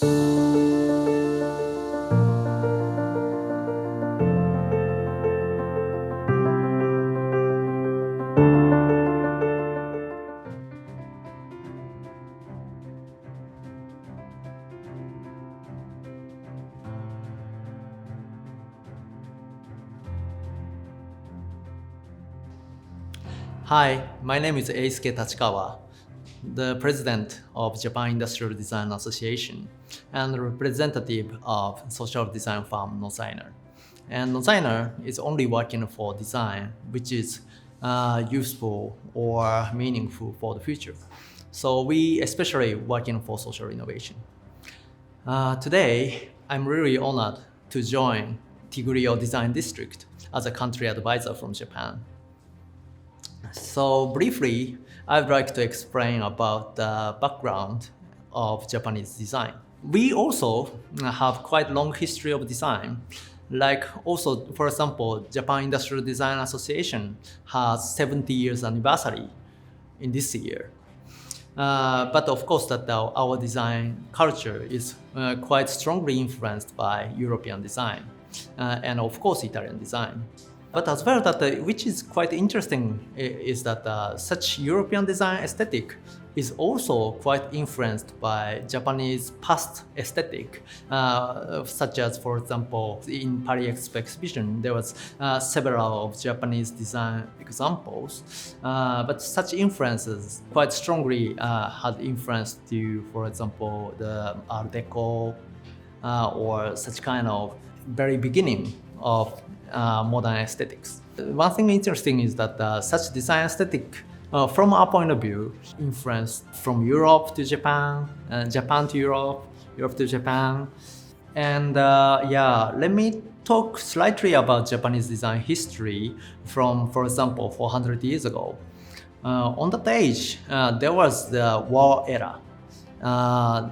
Hi, my name is Eisuke Tachikawa, the president of Japan Industrial Design Association and representative of social design firm Nozainer. And Nozainer is only working for design which is useful or meaningful for the future. So we especially working for social innovation. Today, I'm really honored to join Tigullio Design District as a country advisor from Japan. So briefly, I'd like to explain about the background of Japanese design. We also have quite long history of design. Like also, for example, Japan Industrial Design Association has 70 years anniversary in this year. But of course that our design culture is quite strongly influenced by European design and of course Italian design. But as well, that which is quite interesting is that such European design aesthetic is also quite influenced by Japanese past aesthetic, such as, for example, in Paris Exhibition, there was several of Japanese design examples, but such influences quite strongly had influence to, for example, the Art Deco or such kind of very beginning of modern aesthetics. One thing interesting is that such design aesthetic, from our point of view, influenced from Europe to Japan, Japan to Europe, Europe to Japan. And yeah, let me talk slightly about Japanese design history from, for example, 400 years ago. On that age, there was the war era.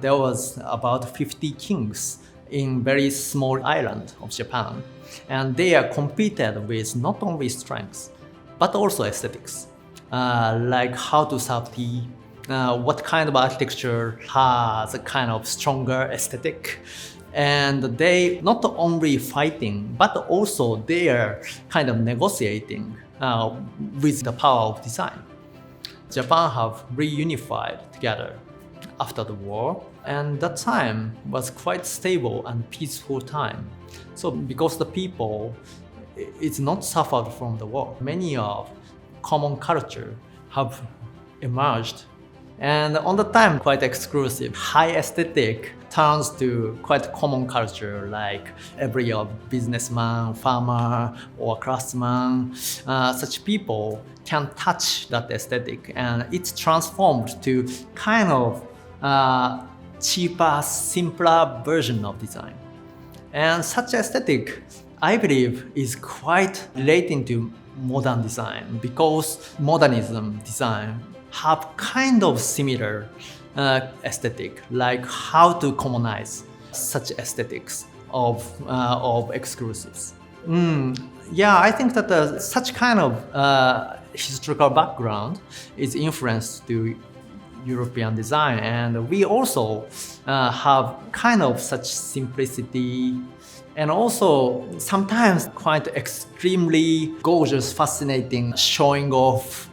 There was about 50 kings in very small island of Japan. And they are competed with not only strengths, but also aesthetics, like how to serve tea, what kind of architecture has a kind of stronger aesthetic. And they not only fighting, but also they are kind of negotiating with the power of design. Japan have reunified together after the war, and that time was quite stable and peaceful time. So because the people it's not suffered from the war, many of common culture have emerged. And on the time, quite exclusive, high aesthetic turns to quite common culture, like every businessman, farmer, or craftsman. Such people can touch that aesthetic, and it's transformed to kind of cheaper, simpler version of design. And such aesthetic, I believe, is quite relating to modern design because modernism design have kind of similar aesthetic, like how to commonize such aesthetics of exclusives. Yeah, I think that such kind of historical background is influenced to European design, and we also have kind of such simplicity and also sometimes quite extremely gorgeous, fascinating showing off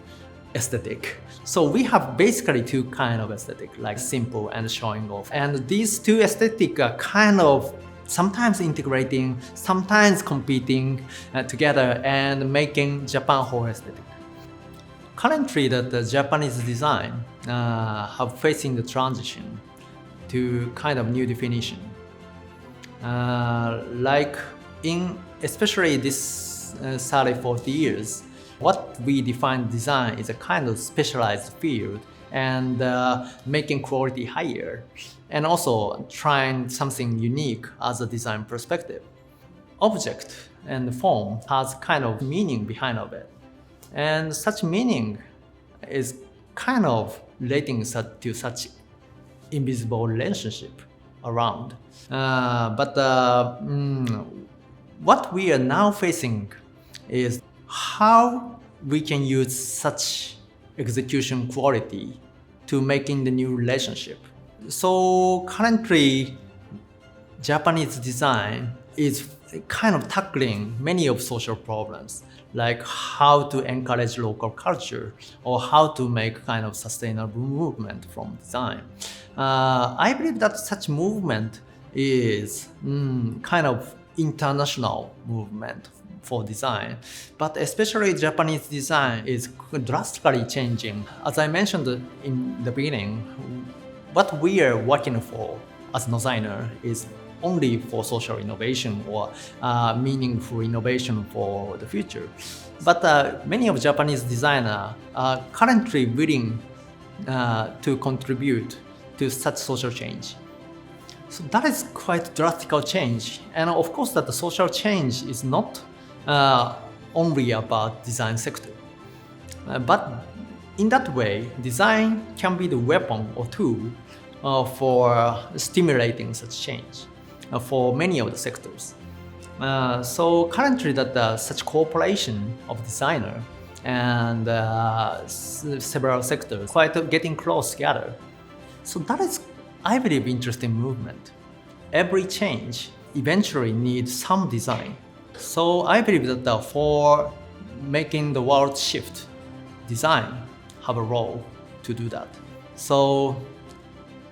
aesthetic. So we have basically two kind of aesthetic, like simple and showing off. And these two aesthetic are kind of sometimes integrating, sometimes competing together and making Japan whole aesthetic. Currently, the Japanese design have facing the transition to kind of new definition. Like in especially this 30, 40 years, what we define design is a kind of specialized field and making quality higher and also trying something unique as a design perspective. Object and form has kind of meaning behind of it. And such meaning is kind of relating to such invisible relationship around. What we are now facing is how we can use such execution quality to making the new relationship. So currently, Japanese design is kind of tackling many of social problems, like how to encourage local culture or how to make kind of sustainable movement from design. I believe that such movement is kind of international movement for design, but especially Japanese design is drastically changing. As I mentioned in the beginning, what we are working for as designer is only for social innovation or meaningful innovation for the future. But many of Japanese designers are currently willing to contribute to such social change. So that is quite drastical change. And of course that the social change is not only about design sector. But in that way, design can be the weapon or tool for stimulating such change for many of the sectors. So currently that such cooperation of designer and several sectors quite getting close together. So that is, I believe, interesting movement. Every change eventually needs some design. So I believe that for making the world shift, design have a role to do that. So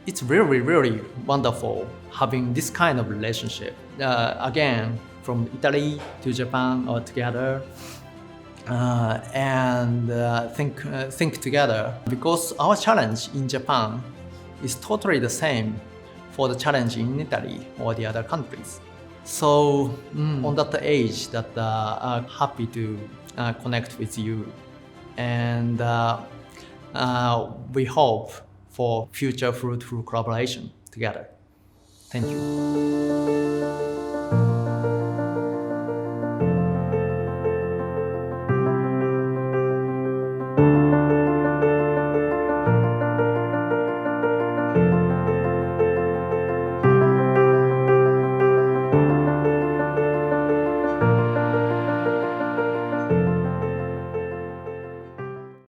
it's really, really wonderful having this kind of relationship. Again, from Italy to Japan all together, and think together, because our challenge in Japan is totally the same for the challenge in Italy or the other countries. So on that age, that I'm happy to connect with you, and we hope for future fruitful collaboration together. Thank you.